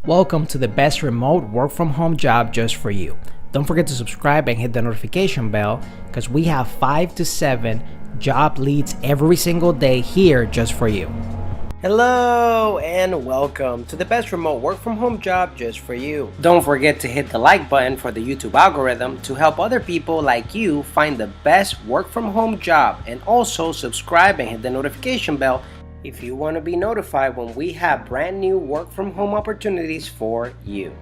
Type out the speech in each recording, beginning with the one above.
Welcome to the best remote work from home job just for you. Don't forget to subscribe and hit the notification bell because we have 5 to 7 job leads every single day here just for you. Hello and welcome to the best remote work from home job just for you. Don't forget to hit the like button for the YouTube algorithm to help other people like you find the best work from home job, and also subscribe and hit the notification bell if you want to be notified when we have brand new work from home opportunities for you.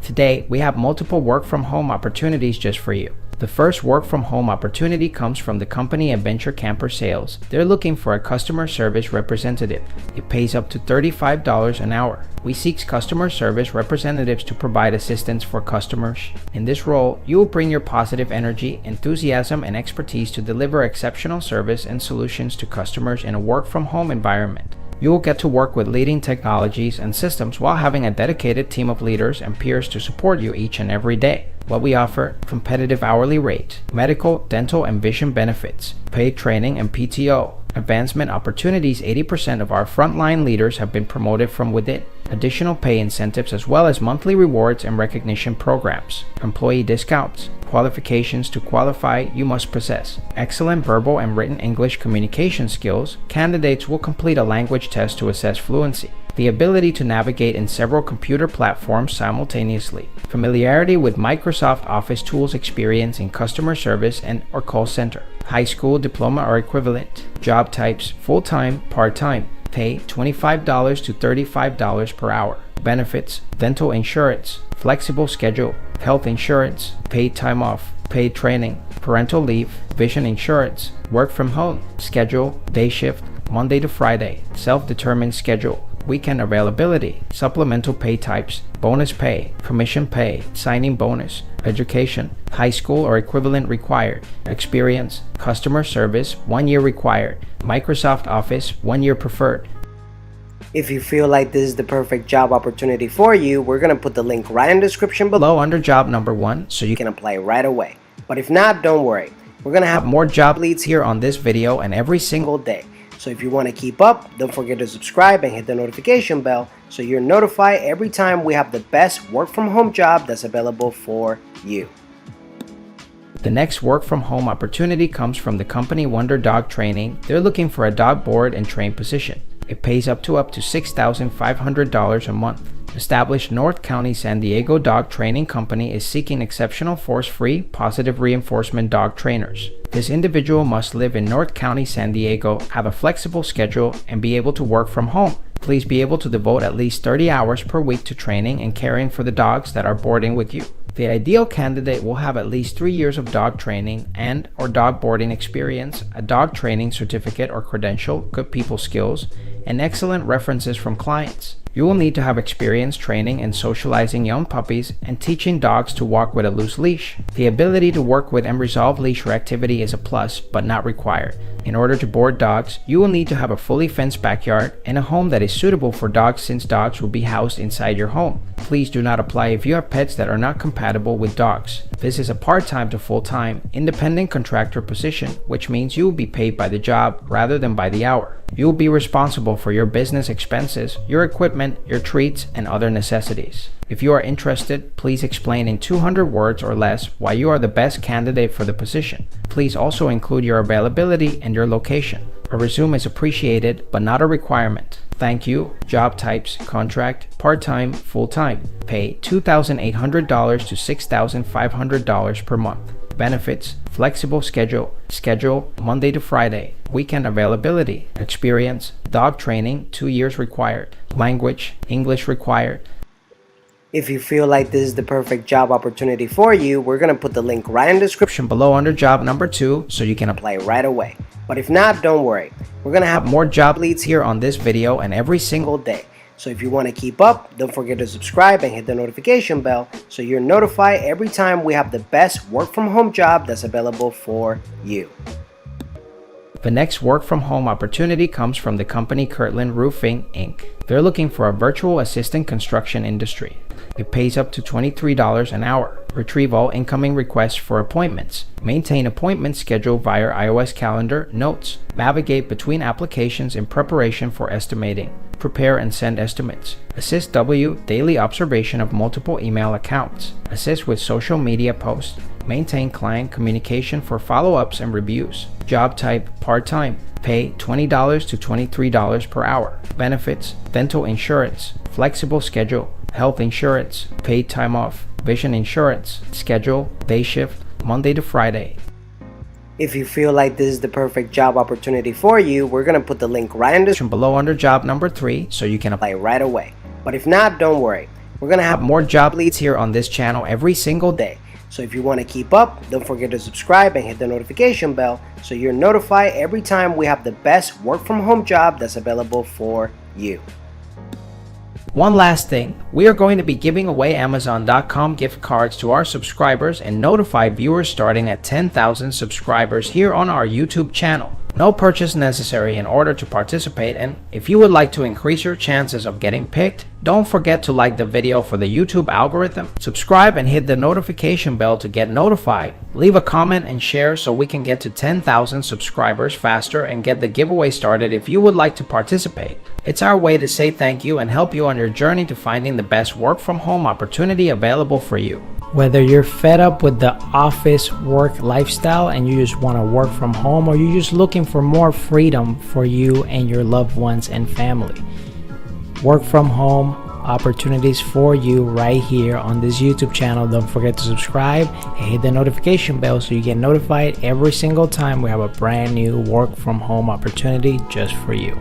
Today, we have multiple work from home opportunities just for you. The first work from home opportunity comes from the company Adventure Camper Sales. They're looking for a customer service representative. It pays up to $35 an hour. We seek customer service representatives to provide assistance for customers. In this role, you will bring your positive energy, enthusiasm, and expertise to deliver exceptional service and solutions to customers in a work from home environment. You will get to work with leading technologies and systems while having a dedicated team of leaders and peers to support you each and every day. What we offer: competitive hourly rate, medical, dental, and vision benefits, paid training and PTO, advancement opportunities. 80% of our frontline leaders have been promoted from within. Additional pay incentives as well as monthly rewards and recognition programs. Employee discounts. Qualifications: to qualify, you must possess excellent verbal and written English communication skills. Candidates will complete a language test to assess fluency. The ability to navigate in several computer platforms simultaneously. Familiarity with Microsoft Office tools. Experience in customer service and/or call center. High school diploma or equivalent. Job types: full-time, part-time. Pay $25 to $35 per hour. Benefits: dental insurance, flexible schedule, health insurance, paid time off, paid training, parental leave, vision insurance, work from home, schedule, day shift, Monday to Friday, self-determined schedule, weekend availability, supplemental pay types, bonus pay, commission pay, signing bonus, education, high school or equivalent required, experience, customer service, 1 year required, Microsoft Office, 1 year preferred. If you feel like this is the perfect job opportunity for you, we're going to put the link right in the description below under job number 1 so you can apply right away. But if not, don't worry. We're going to have more job leads here on this video and every single day. So if you want to keep up, don't forget to subscribe and hit the notification bell so you're notified every time we have the best work from home job that's available for you. The next work from home opportunity comes from the company Wonder Dog Training. They're looking for a dog board and train position. It pays up to $6,500 a month. Established North County, San Diego Dog Training Company is seeking exceptional force-free, positive reinforcement dog trainers. This individual must live in North County, San Diego, have a flexible schedule, and be able to work from home. Please be able to devote at least 30 hours per week to training and caring for the dogs that are boarding with you. The ideal candidate will have at least 3 years of dog training and/or dog boarding experience, a dog training certificate or credential, good people skills, and excellent references from clients. You will need to have experience training and socializing young puppies and teaching dogs to walk with a loose leash. The ability to work with and resolve leash reactivity is a plus, but not required. In order to board dogs, you will need to have a fully fenced backyard and a home that is suitable for dogs, since dogs will be housed inside your home. Please do not apply if you have pets that are not compatible with dogs. This is a part-time to full-time, independent contractor position, which means you will be paid by the job rather than by the hour. You will be responsible for your business expenses, your equipment, your treats, and other necessities. If you are interested, please explain in 200 words or less why you are the best candidate for the position. Please also include your availability and your location. A resume is appreciated, but not a requirement. Thank you. Job types: contract, part-time, full-time. Pay $2,800 to $6,500 per month. Benefits: flexible schedule, Monday to Friday, weekend availability, experience, dog training, 2 years required, language, English required. If you feel like this is the perfect job opportunity for you, we're going to put the link right in the description below under job number 2 so you can apply right away. But if not, don't worry. We're going to have more job leads here on this video and every single day. So if you want to keep up, don't forget to subscribe and hit the notification bell so you're notified every time we have the best work from home job that's available for you. The next work from home opportunity comes from the company Kirtland Roofing Inc. They're looking for a virtual assistant construction industry. It pays up to $23 an hour. Retrieve all incoming requests for appointments. Maintain appointment schedule via iOS calendar, notes. Navigate between applications in preparation for estimating. prepare and send estimates. Assist W daily observation of multiple email accounts. Assist with social media posts. Maintain client communication for follow-ups and reviews. Job type part-time. Pay $20 to $23 per hour. Benefits: dental insurance, flexible schedule, health insurance, paid time off, vision insurance. Schedule: day shift, Monday to Friday. If you feel like this is the perfect job opportunity for you, we're going to put the link right in the description Below under job number 3 so you can apply right away. But if not, don't worry. We're going to have more job leads here on this channel every single day. So if you want to keep up, don't forget to subscribe and hit the notification bell so you're notified every time we have the best work from home job that's available for you. One last thing, we are going to be giving away Amazon.com gift cards to our subscribers and notify viewers starting at 10,000 subscribers here on our YouTube channel. No purchase necessary in order to participate, and if you would like to increase your chances of getting picked, don't forget to like the video for the YouTube algorithm, subscribe and hit the notification bell to get notified. Leave a comment and share so we can get to 10,000 subscribers faster and get the giveaway started if you would like to participate. It's our way to say thank you and help you on your journey to finding the best work from home opportunity available for you. Whether you're fed up with the office work lifestyle and you just want to work from home, or you're just looking for more freedom for you and your loved ones and family, work from home opportunities for you right here on this YouTube channel. Don't forget to subscribe and hit the notification bell so you get notified every single time we have a brand new work from home opportunity just for you.